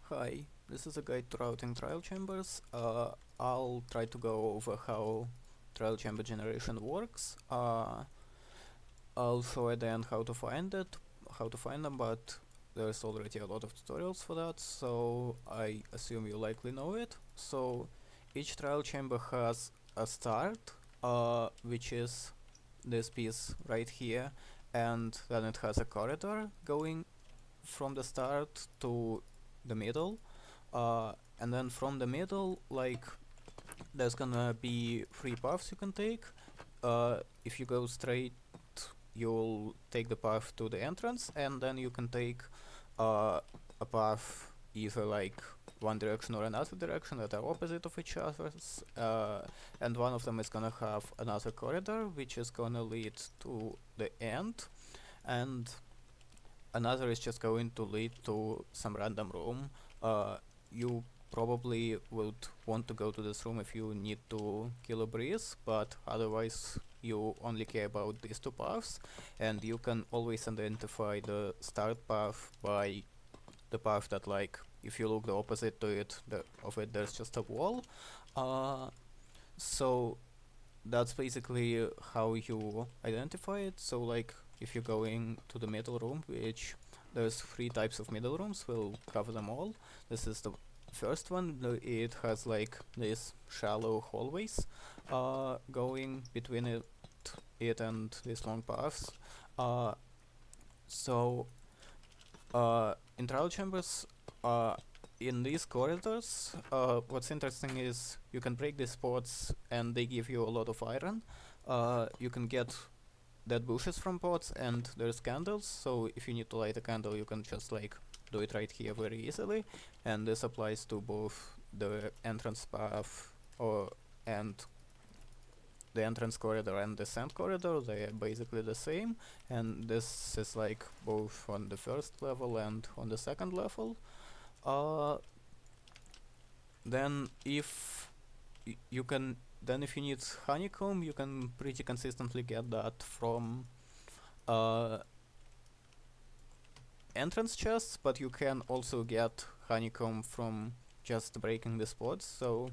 Hi, this is a guide to routing trial chambers. I'll try to go over how trial chamber generation works. I'll show at the end how to find them, but there's already a lot of tutorials for that, so I assume you likely know it. So each trial chamber has a start, which is this piece right here, and then it has a corridor going from the start to the middle, and then from the middle, like, there's gonna be three paths you can take. If you go straight, you'll take the path to the entrance, and then you can take a path either like one direction or another direction that are opposite of each other, and one of them is gonna have another corridor which is gonna lead to the end, and another is just going to lead to some random room. You probably would want to go to this room if you need to kill a breeze, but otherwise you only care about these two paths, and you can always identify the start path by the path that, like, if you look the opposite to it, there's just a wall. So that's basically how you identify it. So, like, if you're going to the middle room, which there's three types of middle rooms, we'll cover them all. This is the first one. It has like these shallow hallways going between it and these long paths. So in trial chambers, in these corridors, what's interesting is you can break these pots and they give you a lot of iron. You can get dead bushes from pots, and there's candles, so if you need to light a candle you can just like do it right here very easily, and this applies to both the entrance path and the entrance corridor and descent corridor. They are basically the same, and this is like both on the first level and on the second level. Then if you can, then if you need honeycomb, you can pretty consistently get that from entrance chests, but you can also get honeycomb from just breaking the spots, so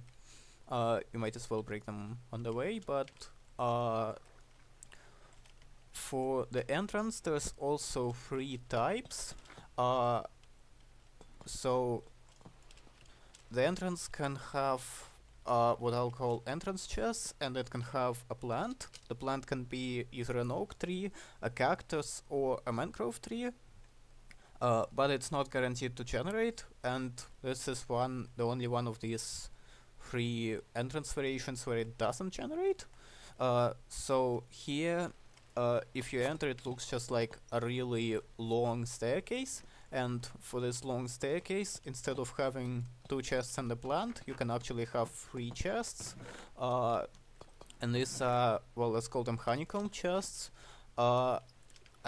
you might as well break them on the way. But for the entrance there's also three types. So the entrance can have what I'll call entrance chests, and it can have a plant. The plant can be either an oak tree, a cactus, or a mangrove tree, but it's not guaranteed to generate, and this is the only one of these three entrance variations where it doesn't generate. So here, if you enter, it looks just like a really long staircase, and for this long staircase, instead of having two chests and a plant, you can actually have three chests. And these are, well, let's call them honeycomb chests. I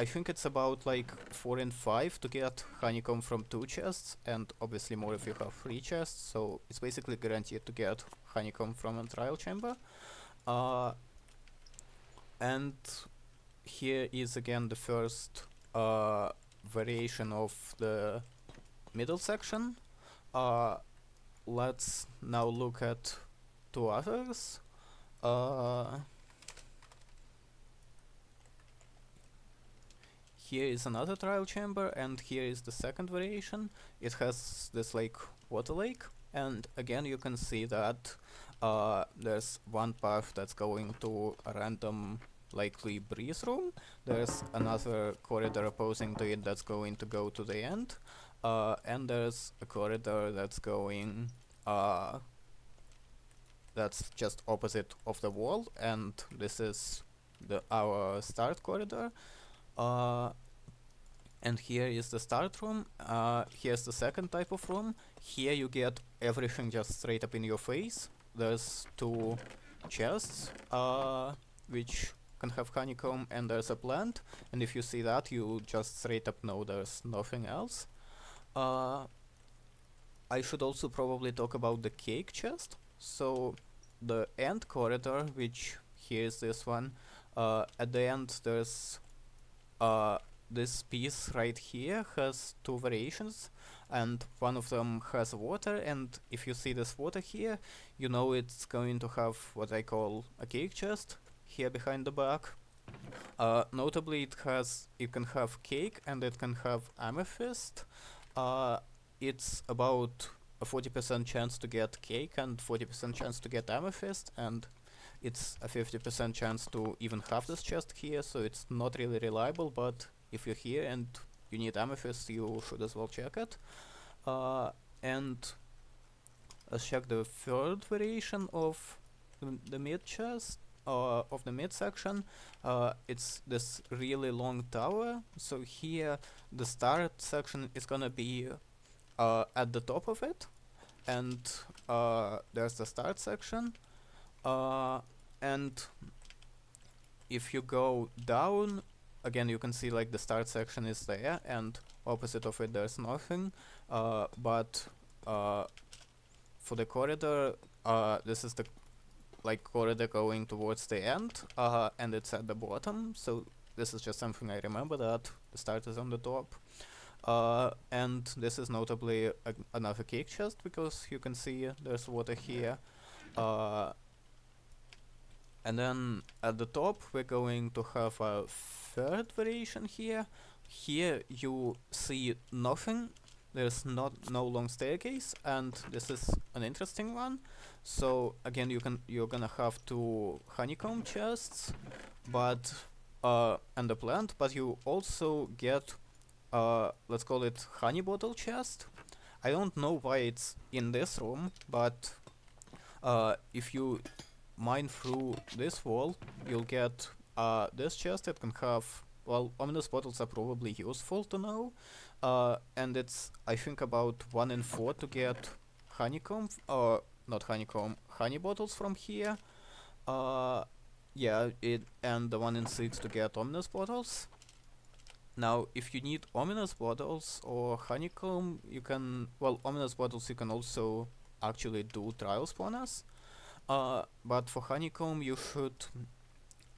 think it's about like 4 and 5 to get honeycomb from two chests, and obviously more if you have three chests, so it's basically guaranteed to get honeycomb from a trial chamber. And here is again the first variation of the middle section. Let's now look at two others. Here is another trial chamber, and here is the second variation. It has this like water lake, and again you can see that there's one path that's going to a random likely breeze room. There's another corridor opposing to it that's going to go to the end, and there's a corridor that's going that's just opposite of the wall, and this is our start corridor. And here is the start room. Here's the second type of room. Here you get everything just straight up in your face. There's two chests, which can have honeycomb, and there's a plant. And if you see that, you just straight up know there's nothing else. I should also probably talk about the cake chest. So the end corridor, which here is this one, at the end there's this piece right here has two variations. and one of them has water, and if you see this water here, you know it's going to have what I call a cake chest here behind the back. Notably, it can have cake and it can have amethyst. It's about a 40% chance to get cake and 40% chance to get amethyst, and it's a 50% chance to even have this chest here, so it's not really reliable, but if you're here and you need amethyst, you should as well check it. And let's check the third variation of the mid chest, of the mid section. It's this really long tower, so here the start section is gonna be at the top of it, and there's the start section, and if you go down again, you can see like the start section is there, and opposite of it there's nothing, but for the corridor, this is the corridor going towards the end, and it's at the bottom, so this is just something I remember, that the start is on the top. And this is notably another cake chest, because you can see there's water here. And then at the top we're going to have a third variation here. Here you see nothing, there's no long staircase, and this is an interesting one. So again, you're gonna have two honeycomb chests, but and a plant, but you also get let's call it honey bottle chest. I don't know why it's in this room, but if you mine through this wall, you'll get this chest. It can have, well, ominous bottles are probably useful to know, and it's, I think, about 1 in 4 to get honeycomb, or not honeycomb, honey bottles from here. Yeah, and the 1 in 6 to get ominous bottles. Now, if you need ominous bottles or honeycomb, you can, well, ominous bottles you can also actually do trial spawners. But for honeycomb, you should,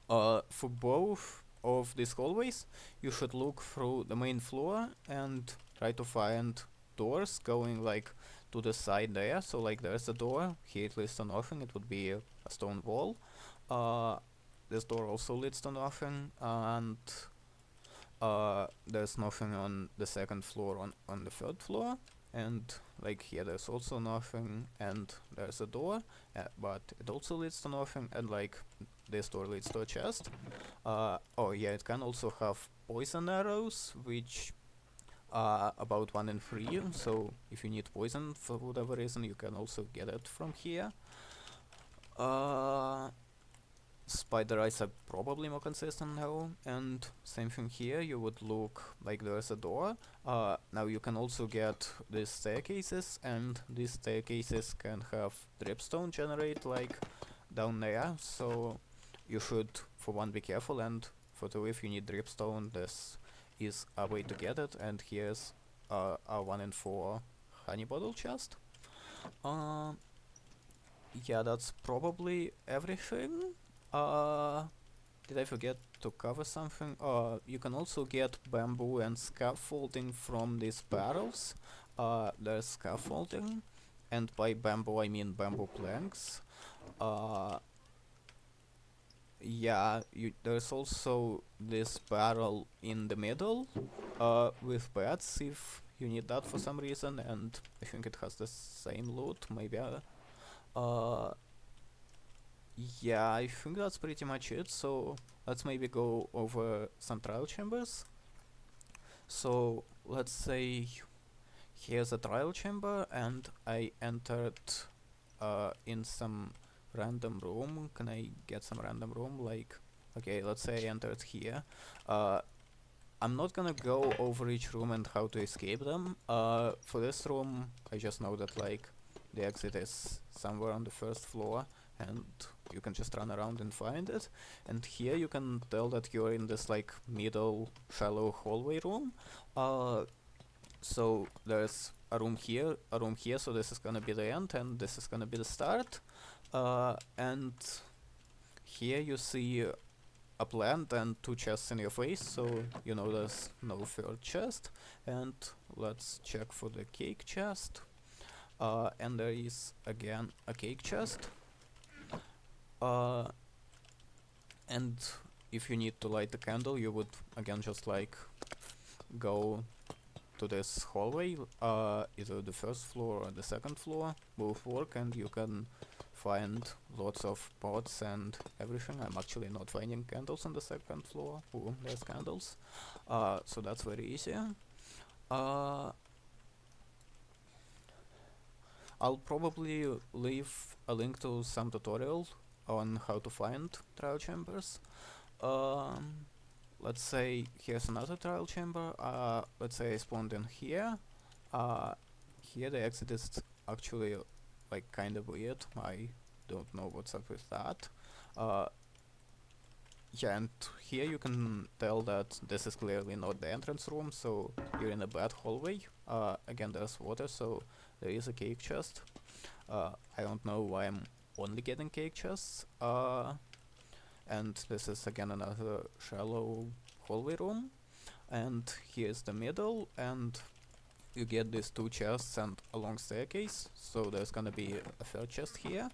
for both of these hallways, you should look through the main floor and try to find doors going like to the side there. So like there's a door, here it leads to nothing, it would be a stone wall. This door also leads to nothing, and there's nothing on the second floor, on the third floor. And like here there's also nothing, and there's a door, but it also leads to nothing, and like this door leads to a chest. Oh yeah, it can also have poison arrows, which are about 1 in 3, so if you need poison for whatever reason, you can also get it from here. Spider eyes are probably more consistent now, and same thing here, you would look like there's a door. Now you can also get these staircases, and these staircases can have dripstone generate like down there, so you should for one be careful, and for two, if you need dripstone, this is a way to get it, and here's a 1 in 4 honey bottle chest. Yeah, that's probably everything. Did I forget to cover something? You can also get bamboo and scaffolding from these barrels. There's scaffolding, and by bamboo I mean bamboo planks. Yeah, there's also this barrel in the middle with beds if you need that for some reason, and I think it has the same loot, maybe. Yeah, I think that's pretty much it, so let's maybe go over some trial chambers. So let's say here's a trial chamber, and I entered in some random room. Can I get some random room? Like, okay, let's say I entered here. I'm not gonna go over each room and how to escape them. For this room, I just know that like the exit is somewhere on the first floor, and you can just run around and find it. And here you can tell that you're in this like middle shallow hallway room. So there's a room here, so this is gonna be the end, and this is gonna be the start. And here you see a plant and 2 chests in your face, so you know there's no third chest. And let's check for the cake chest. And there is again a cake chest. And if you need to light a candle, you would again just like go to this hallway, either the first floor or the second floor, both work, and you can find lots of pots and everything. I'm actually not finding candles on the second floor. Ooh, there's candles. So that's very easy. I'll probably leave a link to some tutorial on how to find trial chambers. Let's say here's another trial chamber. Let's say I spawned in here. Here the exit is actually like kind of weird. I don't know what's up with that. Yeah, and here you can tell that this is clearly not the entrance room, so you're in a bad hallway. Again, there's water, so there is a cake chest. I don't know why I'm only getting cake chests. And this is again another shallow hallway room. And here's the middle, and you get these 2 chests and a long staircase, so there's gonna be a third chest here.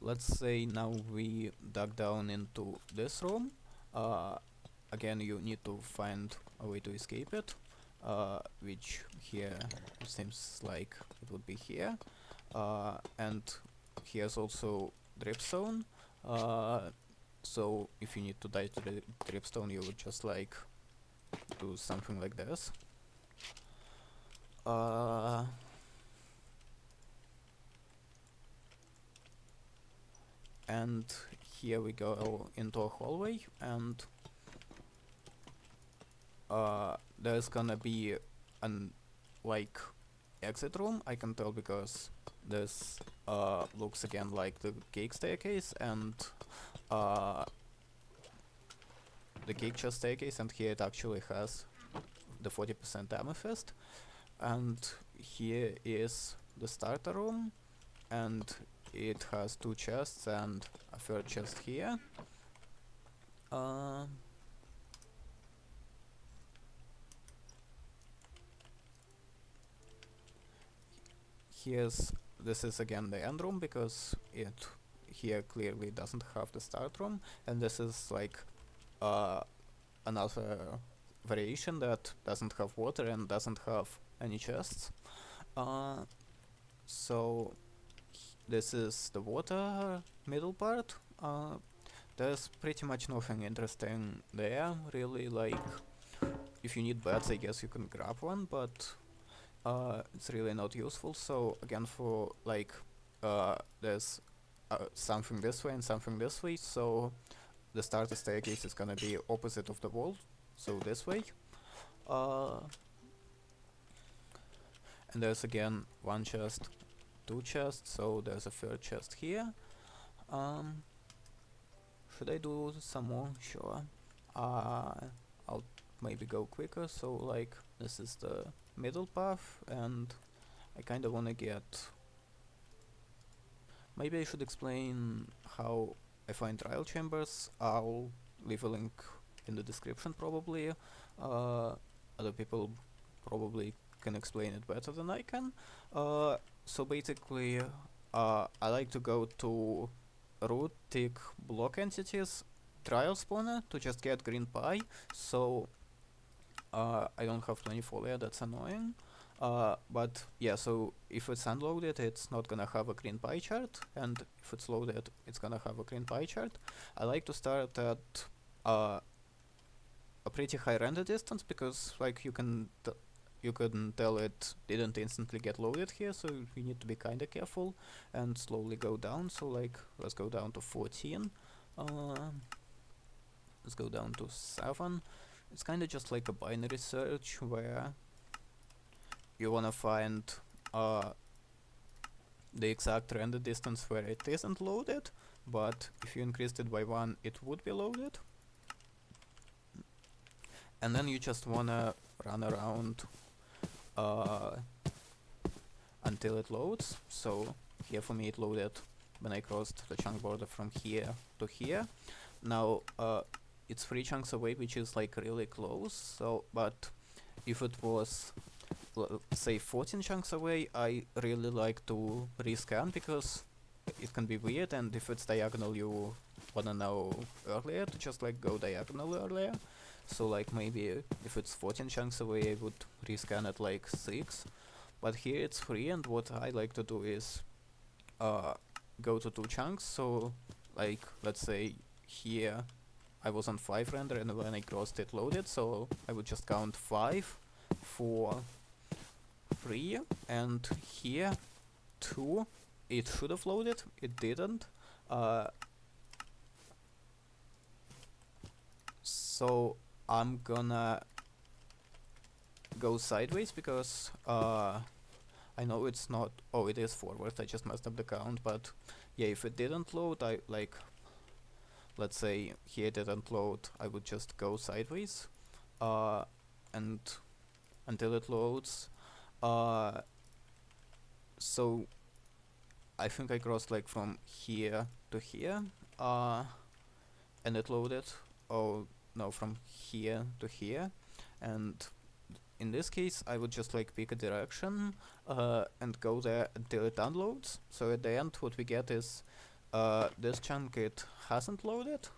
Let's say now we dug down into this room. Again, you need to find a way to escape it, which here it seems like it would be here. And here's also dripstone. So if you need to die to the dripstone, you would just like do something like this. And here we go into a hallway, and there's gonna be an like exit room. I can tell because this looks again like the cake staircase and the cake chest staircase, and here it actually has the 40% amethyst. And here is the starter room, and it has 2 chests and a third chest here. This is again the end room, because it here clearly doesn't have the start room, and this is like another variation that doesn't have water and doesn't have any chests. So this is the water middle part. There's pretty much nothing interesting there, really. Like, if you need beds, I guess you can grab one, but it's really not useful. So again, for like there's something this way and something this way, so the starter staircase is gonna be opposite of the wall, so this way. And there's again 1 chest, 2 chests, so there's a third chest here. Should I do some more? Sure. I'll maybe go quicker, so like this is the middle path, and I kinda wanna get... Maybe I should explain how I find trial chambers. I'll leave a link in the description probably. Other people probably can explain it better than I can. So basically, I like to go to root, tick, block entities, trial spawner to just get green pie. So I don't have 24 layer, that's annoying. But yeah, so if it's unloaded, it's not gonna have a green pie chart, and if it's loaded, it's gonna have a green pie chart. I like to start at a pretty high render distance, because like you can tell it didn't instantly get loaded here, so you need to be kinda careful and slowly go down. So like, let's go down to 14. Let's go down to 7. It's kinda just like a binary search where you wanna find the exact render distance where it isn't loaded, but if you increased it by 1, it would be loaded. And then you just wanna run around until it loads. So here for me it loaded when I crossed the chunk border from here to here. Now it's 3 chunks away, which is like really close. So, but if it was say 14 chunks away, I really like to rescan because it can be weird, and if it's diagonal you wanna know earlier to just like go diagonal earlier. So like maybe if it's 14 chunks away I would rescan at like 6, but here it's 3, and what I like to do is go to 2 chunks. So like let's say here I was on 5 render, and when I crossed it loaded, so I would just count 5, 4, 3, and here 2. It should have loaded, it didn't. So I'm gonna go sideways because I know it's not. Oh, it is forward. I just messed up the count, but yeah, if it didn't load, I like. Let's say here it didn't load, I would just go sideways, and until it loads. So I think I crossed like from here to here, and it loaded. Oh no, from here to here, and in this case I would just like pick a direction and go there until it unloads. So at the end what we get is this chunk it hasn't loaded,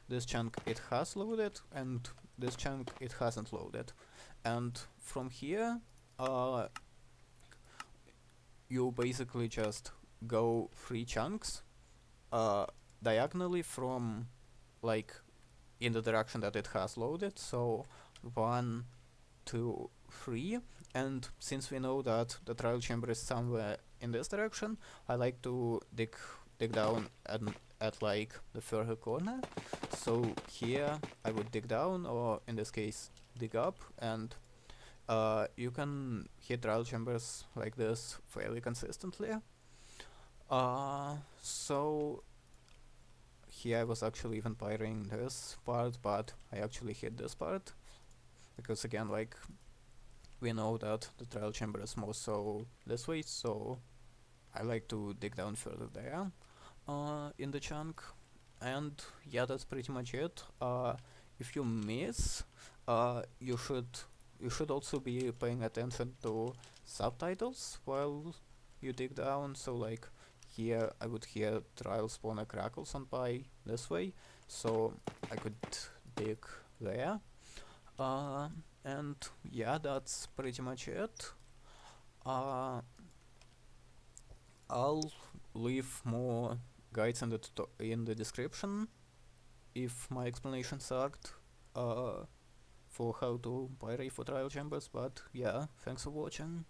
this chunk it has loaded, and this chunk it hasn't loaded. And from here you basically just go 3 chunks diagonally from like in the direction that it has loaded. So 1, 2, 3, and since we know that the trial chamber is somewhere in this direction, I like to dig down at like the further corner. So here I would dig down, or in this case dig up, and you can hit trial chambers like this fairly consistently. So here I was actually even pyring this part, but I actually hit this part because again, like, we know that the trial chamber is more so this way, so I like to dig down further there in the chunk. And yeah, that's pretty much it. If you miss, you should also be paying attention to subtitles while you dig down. So like here I would hear trial spawner crackles on pie this way, so I could dig there. And yeah, that's pretty much it. I'll leave more guides in the description if my explanation sucked for how to pirate for trial chambers, but yeah, thanks for watching.